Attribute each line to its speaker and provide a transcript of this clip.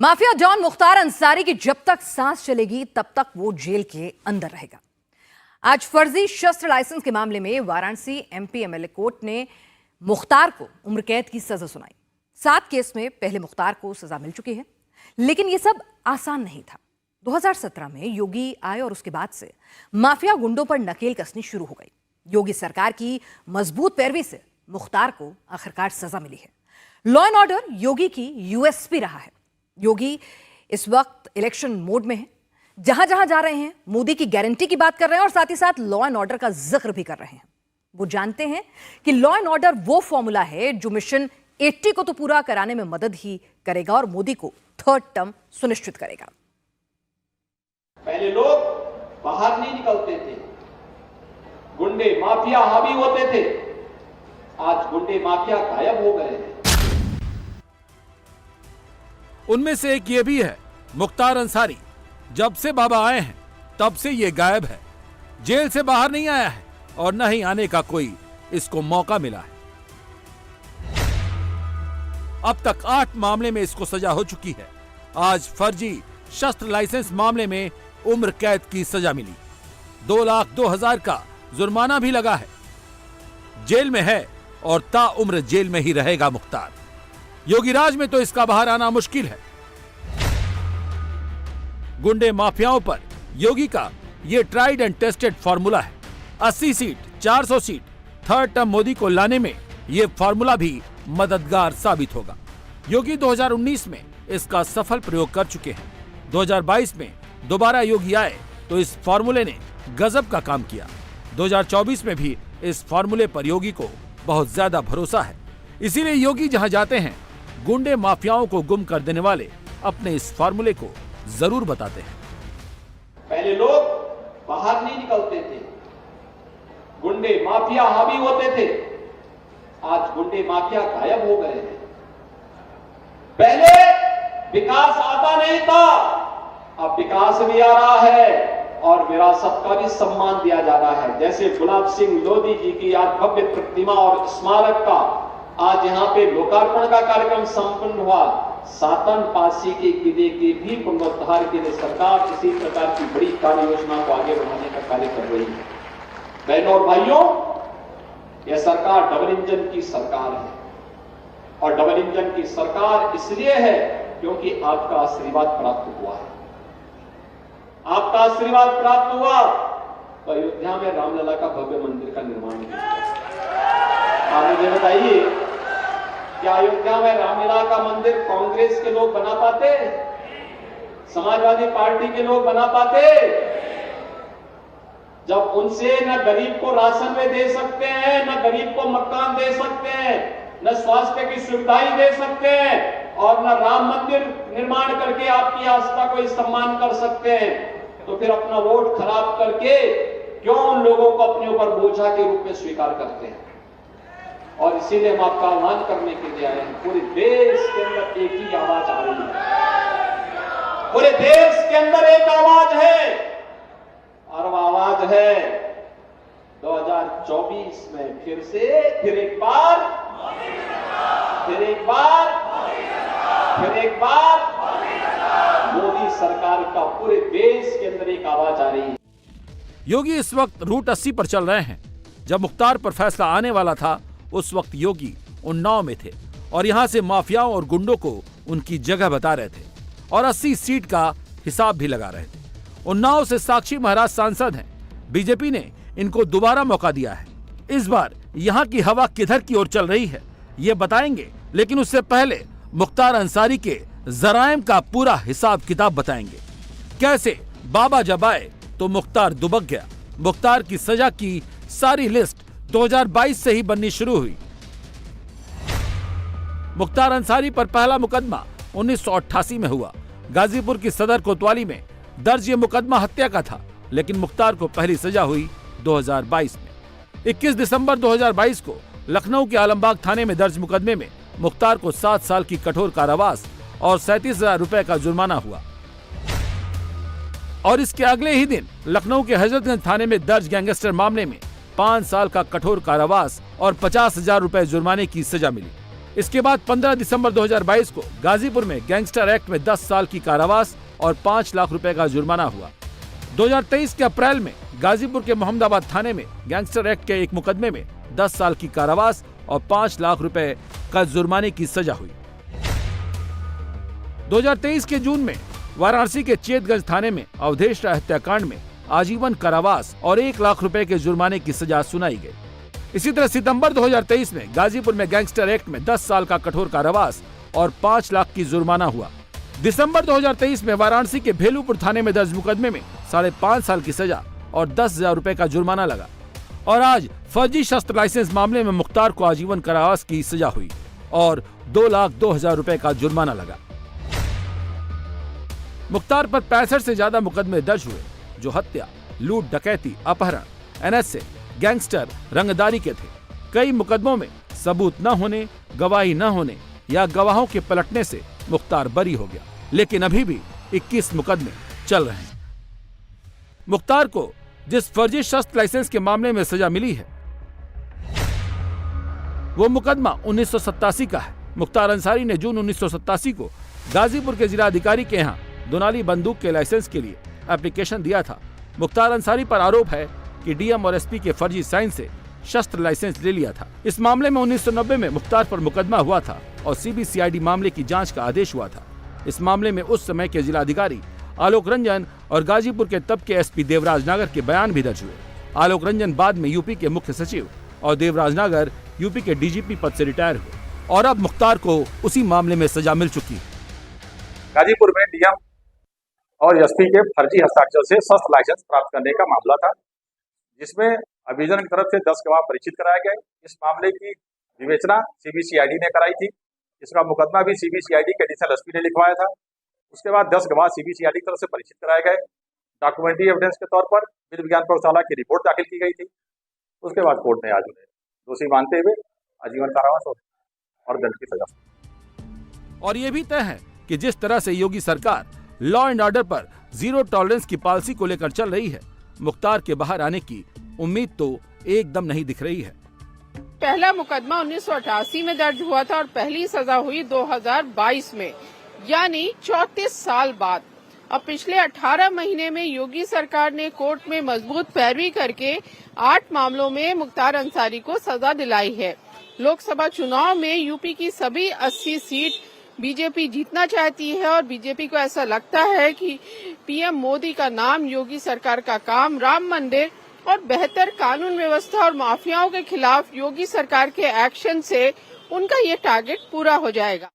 Speaker 1: Mafia don Mukhtar Ansari की जब तक सांस चलेगी तब तक वो जेल के अंदर रहेगा। आज फर्जी शस्त्र लाइसेंस के मामले में वाराणसी एमपी एमएलए कोर्ट ने मुख्तार को उम्र कैद की सजा सुनाई। 7 केस में पहले मुख्तार को सजा मिल चुकी है, लेकिन यह सब आसान नहीं था। 2017 में योगी आए और उसके बाद से माफिया गुंडों पर नकेल कसनी शुरू हो गई। योगी सरकार की मजबूत पैरवी से मुख्तार को आखिरकार सजा मिली है। लॉ एंड ऑर्डर योगी की यूएसपी रहा है। योगी इस वक्त इलेक्शन मोड में है। जहां जहां जा रहे हैं मोदी की गारंटी की बात कर रहे हैं और साथ ही साथ लॉ एंड ऑर्डर का जिक्र भी कर रहे हैं। वो जानते हैं कि लॉ एंड ऑर्डर वो फॉर्मूला है जो मिशन 80 को तो पूरा कराने में मदद ही करेगा और मोदी को 3rd टर्म सुनिश्चित करेगा।
Speaker 2: पहले लोग बाहर नहीं निकलते थे, गुंडे माफिया हावी होते थे। आज गुंडे माफिया गायब हो गए हैं।
Speaker 3: उनमें से एक ये भी है, मुख्तार अंसारी जब से बाबा आए हैं तब से ये गायब है। जेल से बाहर नहीं आया है और न ही आने का कोई इसको मौका मिला है। अब तक 8 मामले में इसको सजा हो चुकी है। आज फर्जी शस्त्र लाइसेंस मामले में उम्र कैद की सजा मिली। 2,02,000 का जुर्माना भी लगा है। जेल में है और ताउम्र जेल में ही रहेगा मुख्तार। योगी राज में तो इसका बाहर आना मुश्किल है। गुंडे माफियाओं पर योगी का ये ट्राइड एंड टेस्टेड फॉर्मूला है। 80 seat, 400 seat, 3rd term Modi को लाने में ये फॉर्मूला भी मददगार साबित होगा। योगी 2019 में इसका सफल प्रयोग कर चुके हैं। 2022 में दोबारा योगी आए तो इस फॉर्मूले ने गजब का काम किया। 2024 में भी इस फॉर्मूले पर योगी को बहुत ज्यादा भरोसा है। इसीलिए योगी जहां जाते हैं गुंडे माफियाओं को गुम कर देने वाले अपने इस फॉर्मूले को जरूर बताते हैं।
Speaker 2: पहले लोग बाहर नहीं निकलते थे, गुंडे माफिया हावी होते थे। आज गुंडे माफिया गायब हो गए हैं। पहले विकास आता नहीं था, अब विकास भी आ रहा है और विरासत का भी सम्मान दिया जा रहा है। जैसे गुलाब सिंह लोधी जी की आज भव्य प्रतिमा और स्मारक का आज यहाँ पे लोकार्पण का कार्यक्रम संपन्न हुआ। सातन पासी के किले के भी पुनरुद्धार के लिए सरकार इसी प्रकार की बड़ी कार्य योजना को आगे बढ़ाने का कार्य कर रही है। बहनों और भाइयों, यह सरकार डबल इंजन की सरकार है और डबल इंजन की सरकार इसलिए है क्योंकि आपका आशीर्वाद प्राप्त हुआ है। आपका आशीर्वाद प्राप्त हुआ तो अयोध्या में रामलला का भव्य मंदिर का निर्माण किया। आप मुझे बताइए, क्या अयोध्या में रामलला का मंदिर कांग्रेस के लोग बना पाते? समाजवादी पार्टी के लोग बना पाते? जब उनसे न गरीब को राशन में दे सकते हैं, न गरीब को मकान दे सकते हैं, न स्वास्थ्य की सुविधाएं दे सकते हैं और न राम मंदिर निर्माण करके आपकी आस्था को सम्मान कर सकते हैं, तो फिर अपना वोट खराब करके क्यों उन लोगों को अपने ऊपर बोझा के रूप में स्वीकार करते हैं? और इसीलिए हम आपका आह्वान करने के लिए आए हैं। पूरे देश के अंदर एक ही आवाज आ रही है। पूरे देश के अंदर एक आवाज है और वो आवाज है 2024 में फिर एक बार मोदी सरकार का पूरे देश के अंदर एक आवाज आ रही है।
Speaker 3: योगी इस वक्त रूट 80 पर चल रहे हैं। जब मुख्तार पर फैसला आने वाला था उस वक्त योगी उन्नाव में थे और यहां से माफियाओं और गुंडों को उनकी जगह बता रहे थे और 80 सीट का हिसाब भी लगा रहे थे। उन्नाव से साक्षी महाराज सांसद हैं। बीजेपी ने इनको दोबारा मौका दिया है। इस बार यहां की हवा किधर की ओर चल रही है ये बताएंगे, लेकिन उससे पहले मुख्तार अंसारी के जराइम का पूरा हिसाब किताब बताएंगे। कैसे बाबा जब आए तो मुख्तार दुबक गया। मुख्तार की सजा की सारी लिस्ट 2022 से ही बननी शुरू हुई। मुख्तार अंसारी पर पहला मुकदमा 1988 में हुआ। गाजीपुर की सदर कोतवाली में दर्ज ये मुकदमा हत्या का था, लेकिन मुख्तार को पहली सजा हुई 2022 में। 21 दिसंबर 2022 को लखनऊ के आलमबाग थाने में दर्ज मुकदमे में मुख्तार को 7 साल की कठोर कारावास और 37,000 रुपए का जुर्माना हुआ। और इसके अगले ही दिन लखनऊ के हजरतगंज थाने में दर्ज गैंगस्टर मामले में 5 साल का कठोर कारावास और 50,000 रुपए जुर्माने की सजा मिली। इसके बाद 15 दिसंबर 2022 को गाजीपुर में गैंगस्टर एक्ट में 10 साल की कारावास और 5 लाख रुपए का जुर्माना हुआ। 2023 के अप्रैल में गाजीपुर के मोहम्मदाबाद थाने में गैंगस्टर एक्ट के एक मुकदमे में 10 साल की कारावास और 5 लाख रुपए का जुर्माने की सजा हुई। 2023 के जून में वाराणसी के चेतगंज थाने में अवधेश राय हत्याकांड में आजीवन कारावास और 1 लाख रुपए के जुर्माने की सजा सुनाई गई। इसी तरह सितंबर 2023 में गाजीपुर में गैंगस्टर एक्ट में 10 साल का कठोर कारावास और 5 लाख की जुर्माना हुआ। दिसंबर 2023 में वाराणसी के भेलूपुर थाने में दर्ज मुकदमे में 5.5 साल की सजा और 10,000 रुपए का जुर्माना लगा। और आज फर्जी शस्त्र लाइसेंस मामले में मुख्तार को आजीवन कारावास की सजा हुई और 2,02,000 रुपए का जुर्माना लगा। मुख्तार पर 65 से ज्यादा मुकदमे दर्ज हुए जो हत्या, लूट, डकैती, अपहरण, NSA, गैंगस्टर, रंगदारी के थे। कई मुकदमों में सबूत न होने, गवाही न होने या गवाहों के पलटने से मुख्तार बरी हो गया, लेकिन अभी भी 21 मुकदमे चल रहे हैं। मुख्तार को जिस फर्जी शस्त्र लाइसेंस के मामले में सजा मिली है वो मुकदमा 1987 का है। मुख्तार अंसारी ने जून 1987 को गाजीपुर के जिलाधिकारी के यहाँ दोनाली बंदूक के लाइसेंस के लिए एप्लीकेशन दिया था। मुख्तार अंसारी पर आरोप है कि DM और SP के फर्जी साइन से शस्त्र लाइसेंस ले लिया था। इस मामले में 1990 में मुख्तार पर मुकदमा हुआ था और CBCID मामले की जांच का आदेश हुआ था। इस मामले में उस समय के जिलाधिकारी आलोक रंजन और गाजीपुर के तब के SP देवराज नागर के बयान भी दर्ज हुए। आलोक रंजन बाद में UP के मुख्य सचिव और देवराज नागर UP के DGP पद से रिटायर हुए और अब मुख्तार को उसी मामले में सजा मिल चुकी है।
Speaker 4: गाजीपुर में DM और SP के फर्जी हस्ताक्षर से शस्त्र लाइसेंस प्राप्त करने का मामला था, जिसमें अभियोजन की तरफ से 10 गवाह परिचित कराए गए। इस मामले की विवेचना CBCID ने कराई थी। इसका मुकदमा भी CBCID के एडिशनल SP ने लिखवाया था। उसके बाद 10 गवाह CBCID की तरफ से परिचित कराए गए। डॉक्यूमेंट्री एविडेंस के तौर पर विधि विज्ञान प्रयोगशाला की रिपोर्ट दाखिल की गई थी। उसके बाद कोर्ट ने आज उन्हें दोषी मानते हुए आजीवन कारावास और दंड की सजा।
Speaker 3: और ये भी तय है कि जिस तरह से योगी सरकार लॉ एंड ऑर्डर पर जीरो टॉलरेंस की पॉलिसी को लेकर चल रही है, मुख्तार के बाहर आने की उम्मीद तो एकदम नहीं दिख रही है।
Speaker 5: पहला मुकदमा 1988 में दर्ज हुआ था और पहली सजा हुई 2022 में, यानी 34 साल बाद। अब पिछले 18 महीने में योगी सरकार ने कोर्ट में मजबूत पैरवी करके 8 मामलों में मुख्तार अंसारी को सजा दिलाई है। लोकसभा चुनाव में यूपी की सभी 80 सीट बीजेपी जीतना चाहती है और बीजेपी को ऐसा लगता है कि PM मोदी का नाम, योगी सरकार का काम, राम मंदिर और बेहतर कानून व्यवस्था और माफियाओं के खिलाफ योगी सरकार के एक्शन से उनका ये टारगेट पूरा हो जाएगा।